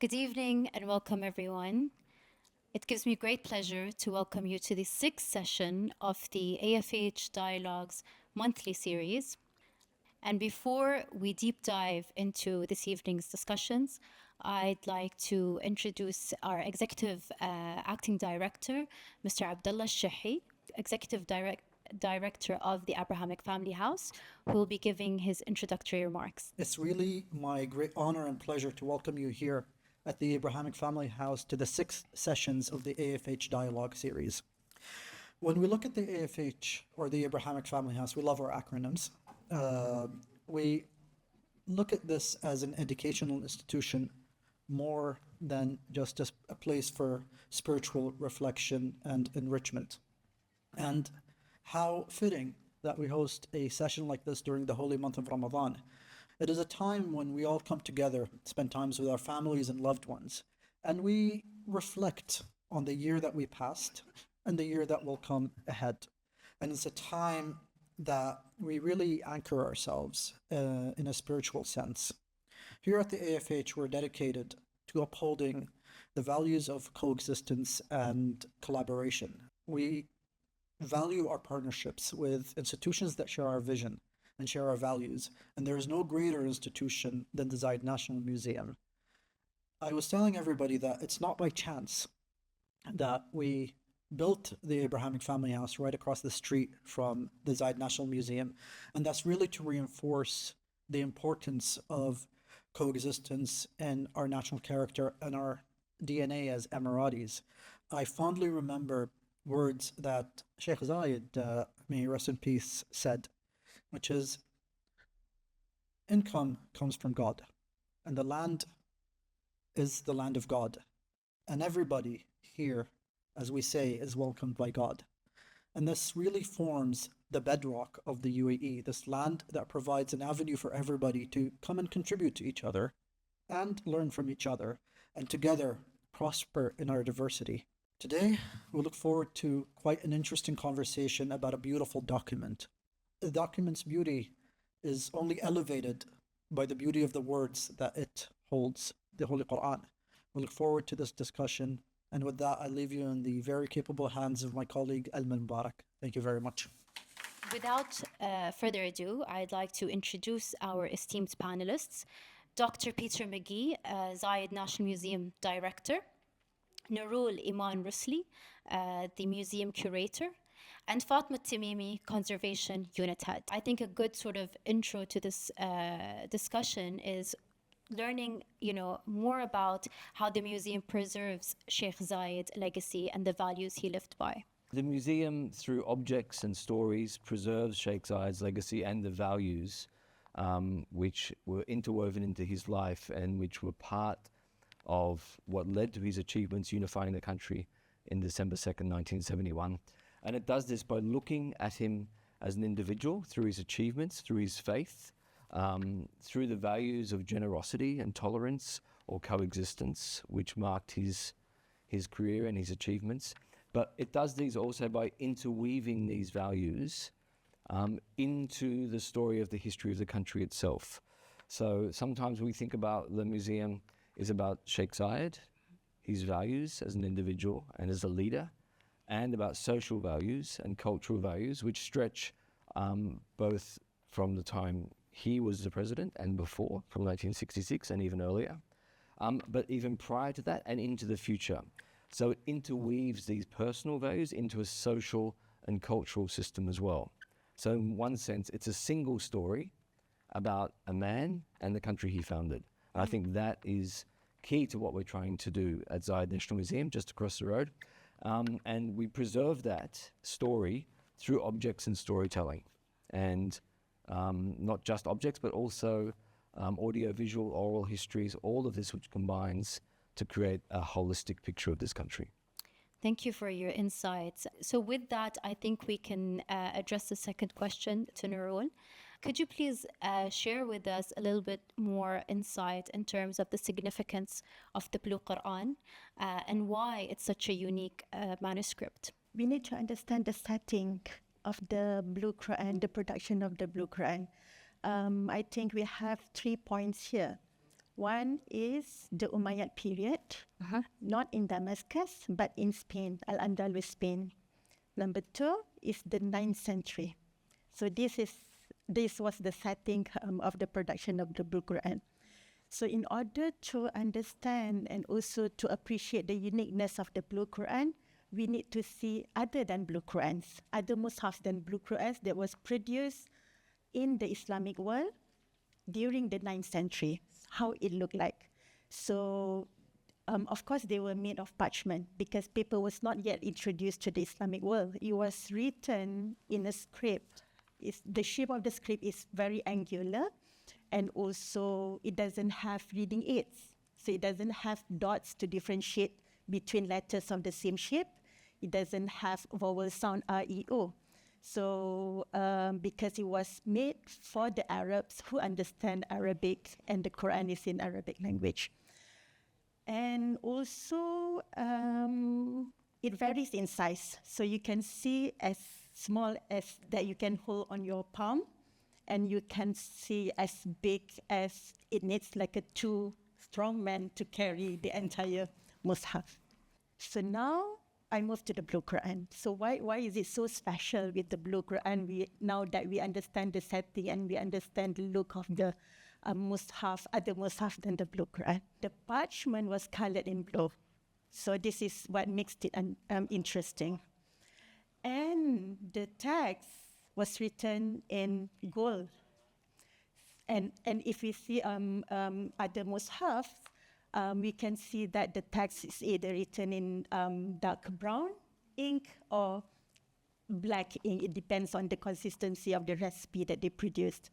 Good evening and welcome everyone. It gives me great pleasure to welcome you to the sixth session of the AFH Dialogues monthly series. And before we deep dive into this evening's discussions, I'd like to introduce our Executive Acting Director, Mr. Abdullah Shahi, Executive Director of the Abrahamic Family House, who will be giving his introductory remarks. It's really my great honor and pleasure to welcome you here at the Abrahamic Family House to the sixth sessions of the AFH Dialogue series. When we look at the AFH, or the Abrahamic Family House, we love our acronyms. We look at this as an educational institution more than just a place for spiritual reflection and enrichment. And how fitting that we host a session like this during the holy month of Ramadan. It is a time when we all come together, spend times with our families and loved ones, and we reflect on the year that we passed and the year that will come ahead. And it's a time that we really anchor ourselves in a spiritual sense. Here at the AFH, we're dedicated to upholding the values of coexistence and collaboration. We value our partnerships with institutions that share our vision and share our values, and there is no greater institution than the Zayed National Museum. I was telling everybody that it's not by chance that we built the Abrahamic Family House right across the street from the Zayed National Museum, and that's really to reinforce the importance of coexistence in our national character and our DNA as Emiratis. I fondly remember words that Sheikh Zayed, may he rest in peace, said, which is, income comes from God, and the land is the land of God, and everybody here, as we say, is welcomed by God. And this really forms the bedrock of the UAE, this land that provides an avenue for everybody to come and contribute to each other and learn from each other, and together prosper in our diversity. Today, we look forward to quite an interesting conversation about a beautiful document. The document's beauty is only elevated by the beauty of the words that it holds, the Holy Qur'an. We look forward to this discussion, and with that, I leave you in the very capable hands of my colleague Alman Mubarak. Thank you very much. Without further ado, I'd like to introduce our esteemed panelists, Dr. Peter McGee, Zayed National Museum Director, Nurul Iman Rusli, the Museum Curator, and Fatma Tamimi, Conservation Unit Head. I think a good sort of intro to this discussion is learning, more about how the museum preserves Sheikh Zayed's legacy and the values he lived by. The museum, through objects and stories, preserves Sheikh Zayed's legacy and the values which were interwoven into his life and which were part of what led to his achievements unifying the country in December 2nd, 1971. And it does this by looking at him as an individual through his achievements, through his faith, through the values of generosity and tolerance or coexistence, which marked his career and his achievements. But it does these also by interweaving these values into the story of the history of the country itself. So sometimes we think about the museum is about Sheikh Zayed, his values as an individual and as a leader, and about social values and cultural values, which stretch both from the time he was the president and before, from 1966 and even earlier, but even prior to that and into the future. So it interweaves these personal values into a social and cultural system as well. So in one sense, it's a single story about a man and the country he founded. And I think that is key to what we're trying to do at Zayed National Museum, just across the road. And we preserve that story through objects and storytelling. And not just objects, but also audio-visual, oral histories, all of this which combines to create a holistic picture of this country. Thank you for your insights. So with that, I think we can address the second question to Nurul. Could you please share with us a little bit more insight in terms of the significance of the Blue Qur'an and why it's such a unique manuscript? We need to understand the setting of the Blue Qur'an, the production of the Blue Qur'an. I think we have 3 points here. One is the Umayyad period, not in Damascus, but in Spain, Al-Andalus, Spain. Number 2 is the 9th century. So this was the setting of the production of the Blue Qur'an. So in order to understand and also to appreciate the uniqueness of the Blue Qur'an, we need to see other than Blue Qur'ans, other mushafs than Blue Qur'ans that was produced in the Islamic world during the 9th century, how it looked like. So, of course, they were made of parchment because paper was not yet introduced to the Islamic world. It was written in a script. The shape of the script is very angular, and also it doesn't have reading aids. So it doesn't have dots to differentiate between letters of the same shape. It doesn't have vowel sound R, E, O. So because it was made for the Arabs who understand Arabic, and the Quran is in Arabic language. And also it varies in size. So you can see as small as that you can hold on your palm, and you can see as big as it needs like a 2 strong men to carry the entire Mus'haf. So now I move to the Blue Qur'an. So why is it so special with the Blue Qur'an? Now that we understand the setting and we understand the look of the Mus'haf, other Mus'haf than the Blue Qur'an. The parchment was colored in blue. So this is what makes it interesting. And the text was written in gold. And if we see other Mus'haf, we can see that the text is either written in dark brown ink or black ink. It depends on the consistency of the recipe that they produced.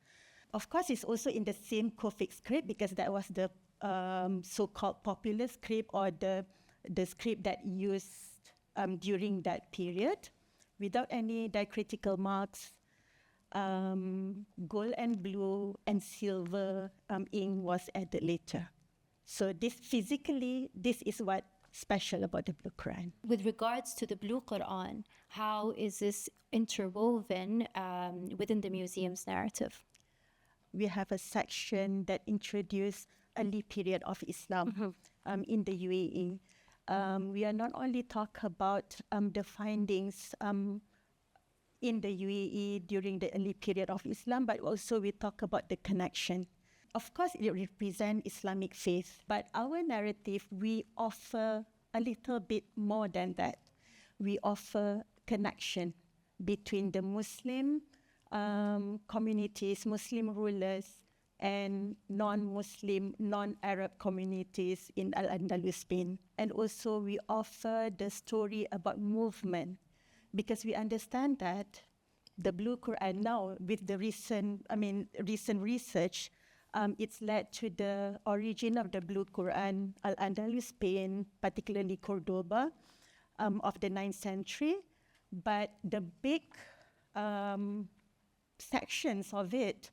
Of course, it's also in the same Kufic script because that was the so-called popular script, or the script that used during that period, without any diacritical marks. Gold and blue and silver ink was added later. So this is what special about the Blue Qur'an. With regards to the Blue Qur'an, how is this interwoven within the museum's narrative? We have a section that introduced early period of Islam in the UAE. We are not only talk about the findings in the UAE during the early period of Islam, but also we talk about the connection. Of course, it represents Islamic faith, but our narrative, we offer a little bit more than that. We offer connection between the Muslim communities, Muslim rulers, and non-Muslim, non-Arab communities in Al-Andalus, Spain. And also we offer the story about movement, because we understand that the Blue Qur'an now, with the recent research, it's led to the origin of the Blue Qur'an, Al-Andalus, Spain, particularly Cordoba, of the 9th century. But the big sections of it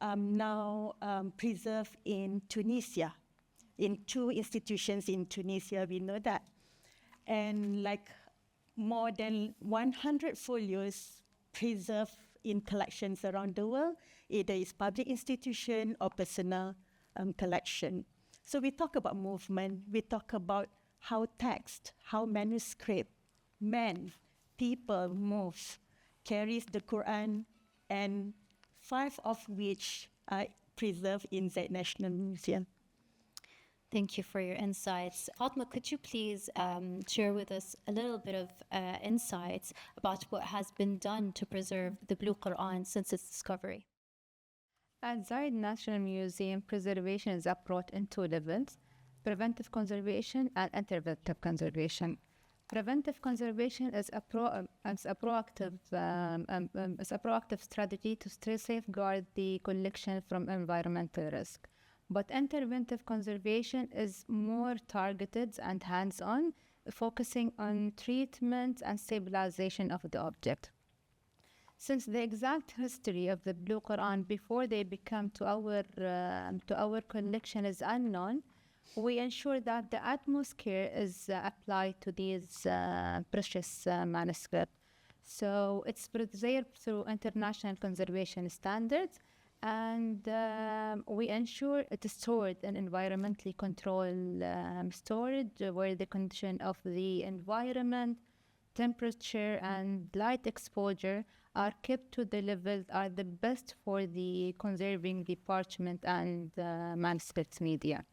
now preserved in Tunisia, in 2 institutions in Tunisia, we know that. And like more than 100 folios preserved in collections around the world, either it's public institution or personal collection. So we talk about movement, we talk about how text, how manuscript, men, people move, carries the Quran, and 5 of which are preserved in Zayed National Museum. Thank you for your insights. Fatma, could you please share with us a little bit of insights about what has been done to preserve the Blue Qur'an since its discovery? At Zayed National Museum, preservation is approached in 2 levels: preventive conservation and interventive conservation. Preventive conservation is a proactive strategy to safeguard the collection from environmental risk. But interventive conservation is more targeted and hands-on, focusing on treatment and stabilization of the object. Since the exact history of the Blue Qur'an before they become to our collection is unknown, we ensure that the utmost care is applied to these precious manuscripts. So it's preserved through international conservation standards, And we ensure it is stored in environmentally controlled storage where the condition of the environment, temperature, and light exposure are kept to the levels are the best for the conserving the parchment and manuscript media.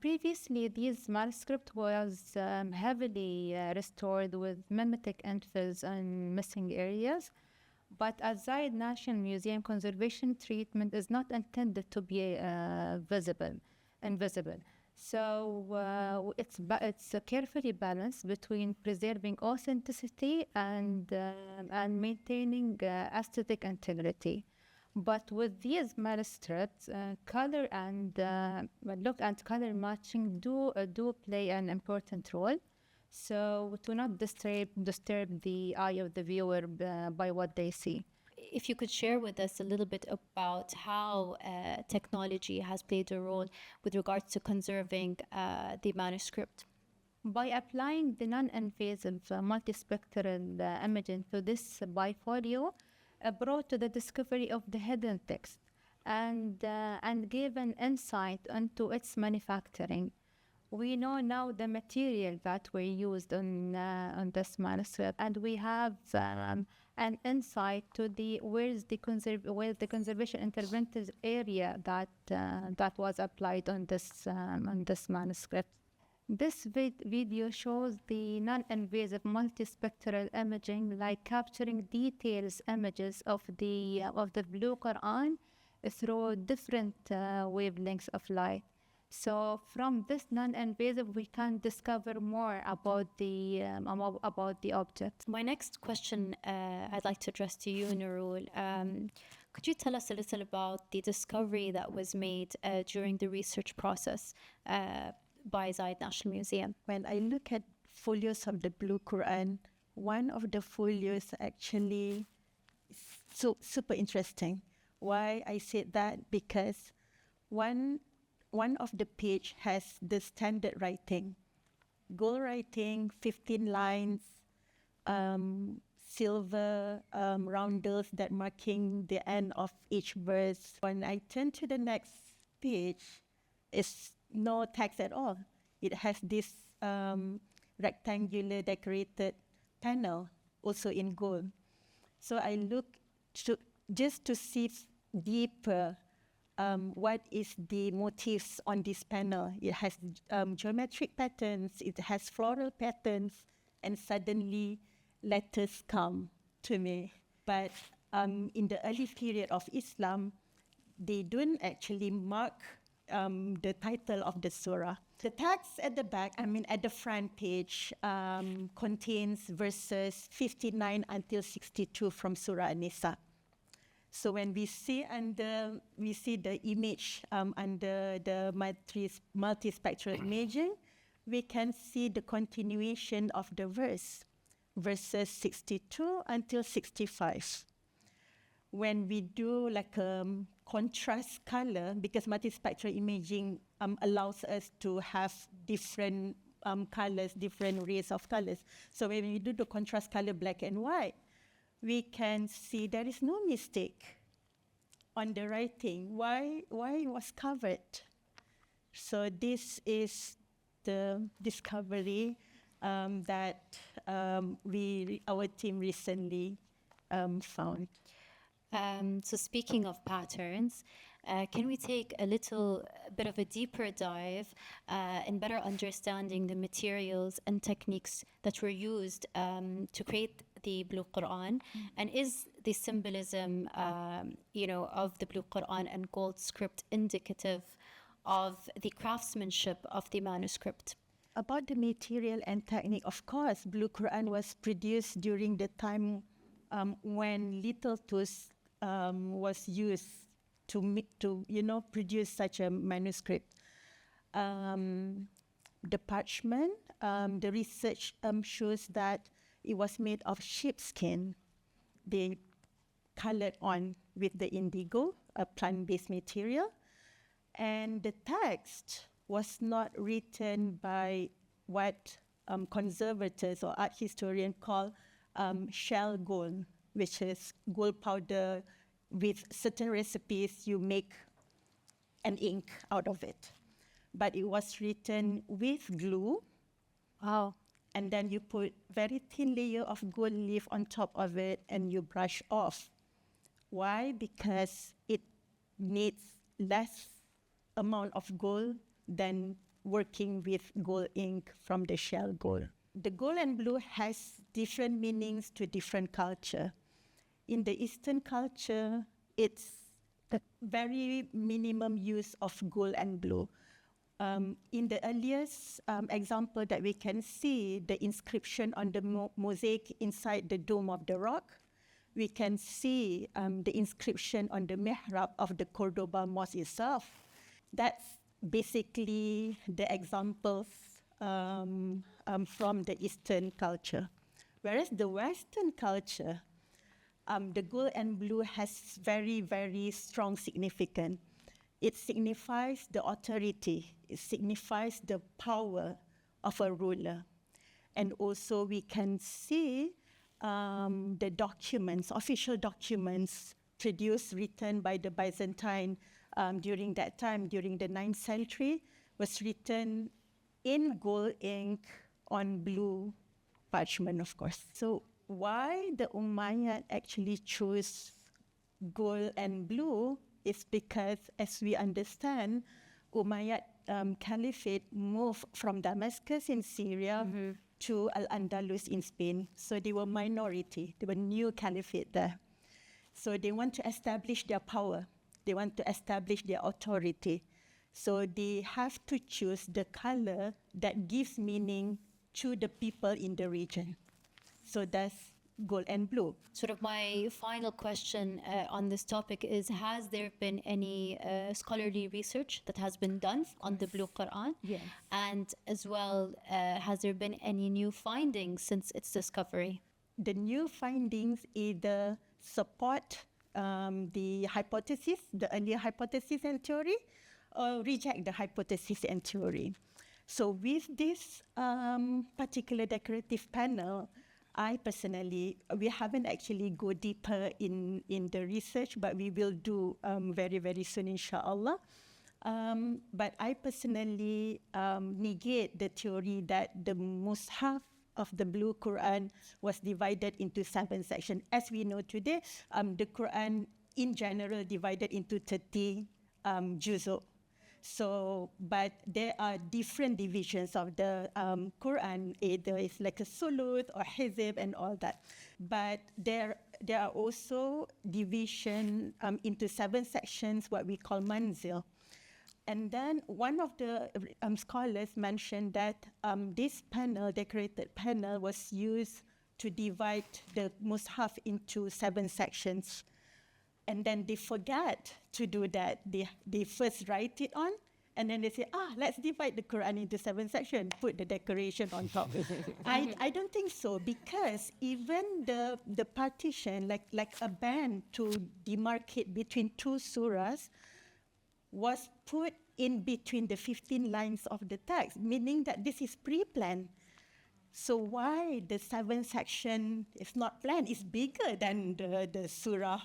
Previously, these manuscript was heavily restored with mimetic emphasis on missing areas, but at Zayed National Museum, conservation treatment is not intended to be invisible. So it's carefully balanced between preserving authenticity and maintaining aesthetic integrity. But with these manuscripts, color and look and color matching do play an important role. So to not disturb the eye of the viewer by what they see. If you could share with us a little bit about how technology has played a role with regards to conserving the manuscript. By applying the non-invasive multispectral imaging to this bifolio, brought to the discovery of the hidden text and gave an insight into its manufacturing. We know now the material that were used on this manuscript, and we have an insight to where the conservation interventive area that was applied on this manuscript. This video shows the non-invasive multispectral imaging, like capturing details images of the Blue Qur'an through different wavelengths of light. So from this non-invasive, we can discover more about the object. My next question I'd like to address to you, Nurul. Could you tell us a little about the discovery that was made during the research process by Zayed National Museum? When I look at folios of the Blue Qur'an, one of the folios actually is super interesting. Why I said that? Because one of the page has the standard writing, gold writing, 15 lines, silver roundels that marking the end of each verse. When I turn to the next page, it's no text at all. It has this rectangular decorated panel, also in gold. So I look just to see deeper what is the motifs on this panel. It has geometric patterns, it has floral patterns, and suddenly letters come to me. But in the early period of Islam, they don't actually mark the title of the surah. The text at the back, at the front page, contains verses 59 until 62 from Surah An-Nisa. So when we see the image under the multispectral imaging, we can see the continuation of the verses 62 until 65. When we do like a contrast color, because multispectral imaging allows us to have different colors, different rays of colors. So when we do the contrast color black and white, we can see there is no mistake on the writing. Why it was covered? So this is the discovery that our team recently found. So speaking of patterns, can we take a little bit of a deeper dive in better understanding the materials and techniques that were used to create the Blue Qur'an? And is the symbolism, of the Blue Qur'an and gold script indicative of the craftsmanship of the manuscript? About the material and technique, of course, Blue Qur'an was produced during the time when little tools was used to produce such a manuscript. The parchment, the research shows that it was made of sheepskin. They colored on with the indigo, a plant-based material, and the text was not written by what conservators or art historians call shell gold, which is gold powder with certain recipes, you make an ink out of it. But it was written with glue. Wow. And then you put very thin layer of gold leaf on top of it and you brush off. Why? Because it needs less amount of gold than working with gold ink from the shell gold. The gold and blue has different meanings to different culture. In the Eastern culture, it's a very minimum use of gold and blue. In the earliest example that we can see, the inscription on the mosaic inside the Dome of the Rock, we can see the inscription on the mihrab of the Cordoba Mosque itself. That's basically the examples from the Eastern culture. Whereas the Western culture, the gold and blue has very, very strong significance. It signifies the authority. It signifies the power of a ruler. And also we can see the documents, official documents produced, written by the Byzantine during that time, during the 9th century, was written in gold ink on blue parchment, of course. So why the Umayyad actually chose gold and blue is because, as we understand, Umayyad Caliphate moved from Damascus in Syria to Al-Andalus in Spain. So they were minority. They were new caliphate there. So they want to establish their power. They want to establish their authority. So they have to choose the color that gives meaning to the people in the region. So that's gold and blue. Sort of my final question on this topic is, has there been any scholarly research that has been done on the Blue Qur'an? Yes. And as well, has there been any new findings since its discovery? The new findings either support the hypothesis, the earlier hypothesis and theory, or reject the hypothesis and theory. So with this particular decorative panel, I personally, we haven't actually go deeper in the research, but we will do very, very soon, inshallah. But I personally negate the theory that the Mus'haf of the Blue Qur'an was divided into 7 sections. As we know today, the Qur'an in general divided into 30 juzu. So, but there are different divisions of the Quran. Either it's like a suluth or hizb and all that. But there are also division into 7 sections, what we call manzil. And then one of the scholars mentioned that this panel, decorated panel, was used to divide the Mus'haf into 7 sections. And then they forget to do that. They first write it on, and then they say, let's divide the Quran into 7 sections, put the decoration on top. I don't think so, because even the partition, like a band to demarcate between 2 surahs, was put in between the 15 lines of the text, meaning that this is pre-planned. So why the 7th section is not planned? It's bigger than the surah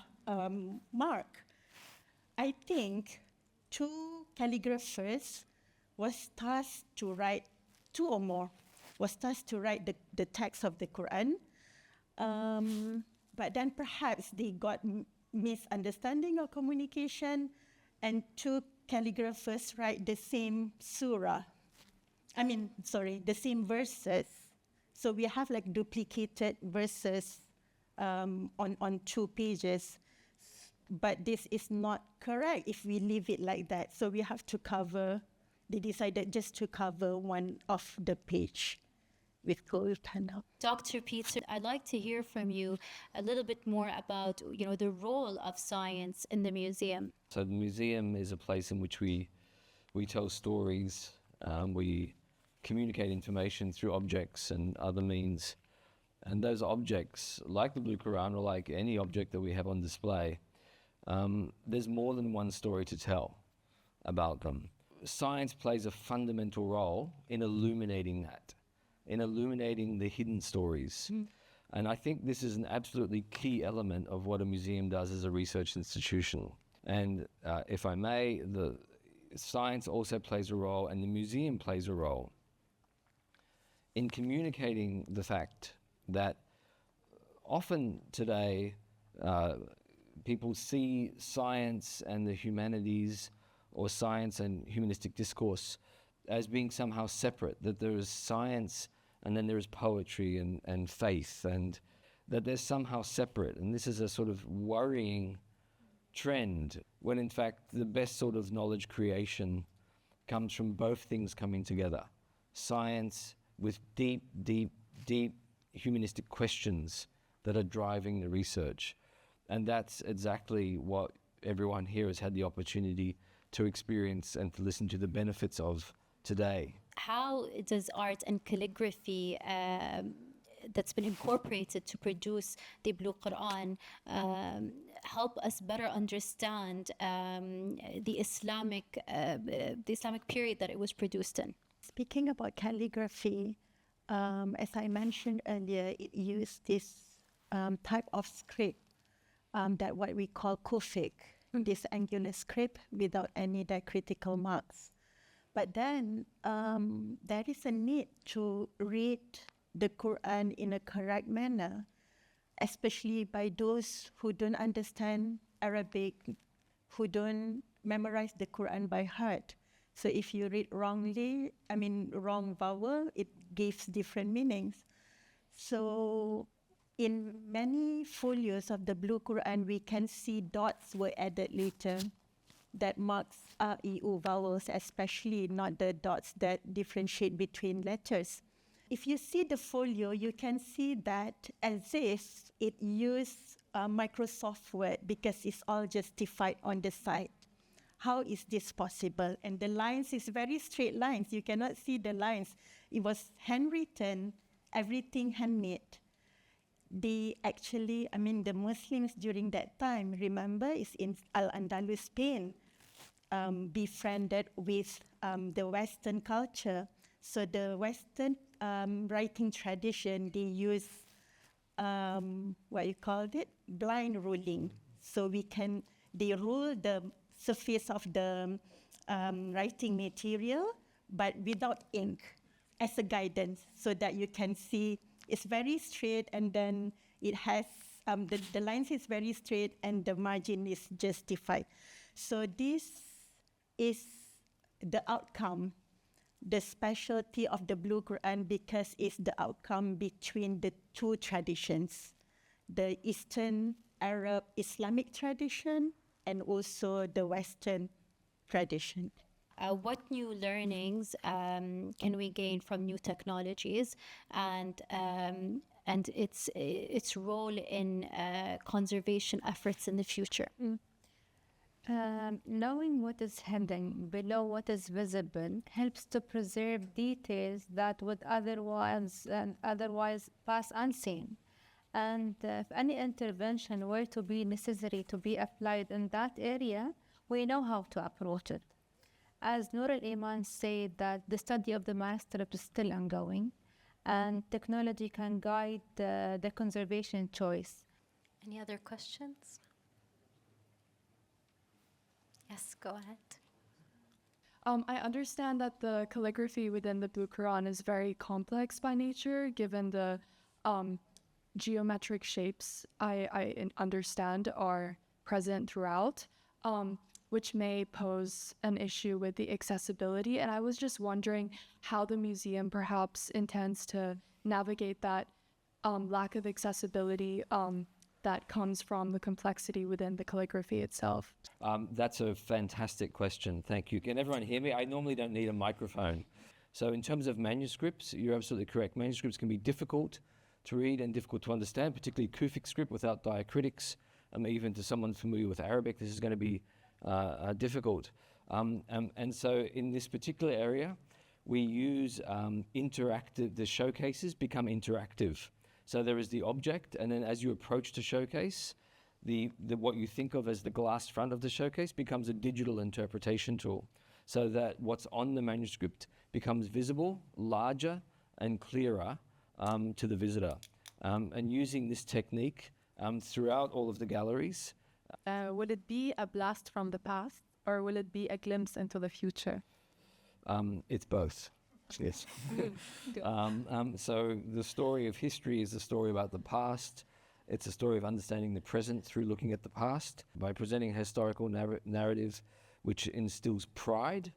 mark. I think 2 calligraphers was tasked to write, 2 or more, was tasked to write the text of the Quran. But then perhaps they got misunderstanding or communication, and 2 calligraphers write the same surah. The same verses. So we have like duplicated verses on 2 pages. But this is not correct if we leave it like that. So we have to cover, they decided just to cover one of the page with gold panel. Dr. Peter, I'd like to hear from you a little bit more about, the role of science in the museum. So the museum is a place in which we tell stories, we communicate information through objects and other means. And those objects, like the Blue Qur'an or like any object that we have on display, there's more than one story to tell about them. Science plays a fundamental role in illuminating that, in illuminating the hidden stories. And I think this is an absolutely key element of what a museum does as a research institution. And if I may, the science also plays a role, and the museum plays a role in communicating the fact that often today people see science and the humanities, or science and humanistic discourse, as being somehow separate, that there is science and then there is poetry and faith, and that they're somehow separate. And this is a sort of worrying trend, when in fact the best sort of knowledge creation comes from both things coming together. Science with deep, deep, deep humanistic questions that are driving the research. And that's exactly what everyone here has had the opportunity to experience and to listen to the benefits of today. How does art and calligraphy that's been incorporated to produce the Blue Qur'an help us better understand the Islamic period that it was produced in? Speaking about calligraphy, as I mentioned earlier, it used this type of script that what we call Kufic, this angular script without any diacritical marks. But then there is a need to read the Quran in a correct manner, especially by those who don't understand Arabic, who don't memorize the Quran by heart. So if you read wrongly, wrong vowel, it gives different meanings. So in many folios of the Blue Qur'an, we can see dots were added later that marks EU vowels, especially not the dots that differentiate between letters. If you see the folio, you can see that as if it used Microsoft Word because it's all justified on the side. How is this possible? And the lines is very straight lines. You cannot see the lines. It was handwritten, everything handmade. The Muslims during that time, remember, is in Al-Andalus, Spain, befriended with the Western culture. So the Western writing tradition, they use, blind ruling. So they rule the surface of the writing material, but without ink as a guidance, so that you can see it's very straight, and then it has, the lines is very straight and the margin is justified. So this is the outcome, the specialty of the Blue Qur'an, because it's the outcome between the two traditions, the Eastern Arab Islamic tradition and also the Western tradition. What new learnings can we gain from new technologies and its role in conservation efforts in the future? Knowing what is hidden below what is visible helps to preserve details that would otherwise pass unseen. And if any intervention were to be necessary to be applied in that area, we know how to approach it. As Nur al-Iman said, that the study of the manuscript is still ongoing, and technology can guide the conservation choice. Any other questions? Yes, go ahead. I understand that the calligraphy within the Blue Qur'an is very complex by nature, given the geometric shapes I understand are present throughout, which may pose an issue with the accessibility. And I was just wondering how the museum perhaps intends to navigate that lack of accessibility that comes from the complexity within the calligraphy itself. That's a fantastic question. Thank you. Can everyone hear me? I normally don't need a microphone. So in terms of manuscripts, you're absolutely correct. Manuscripts can be difficult to read and difficult to understand, particularly Kufic script without diacritics. Even to someone familiar with Arabic, this is going to be difficult. And so in this particular area, we use interactive, the showcases become interactive. So there is the object, and then as you approach the showcase, the what you think of as the glass front of the showcase becomes a digital interpretation tool, so that what's on the manuscript becomes visible, larger, and clearer to the visitor. and using this technique throughout all of the galleries. Will it be a blast from the past, or will it be a glimpse into the future? It's both. Yes. So the story of history is a story about the past. It's a story of understanding the present through looking at the past. By presenting a historical narrative which instills pride,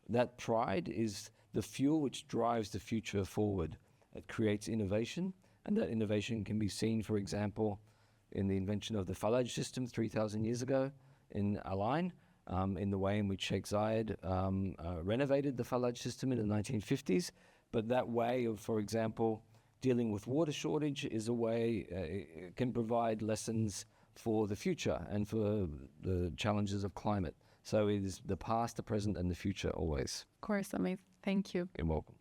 that pride is the fuel which drives the future forward. It creates innovation, and that innovation can be seen, for example, in the invention of the Falaj system 3,000 years ago in Al-Ain, in the way in which Sheikh Zayed renovated the Falaj system in the 1950s. But that way of, for example, dealing with water shortage is a way, it can provide lessons for the future and for the challenges of climate. So it is the past, the present, and the future always. Of course, amazing. Thank you. You're welcome.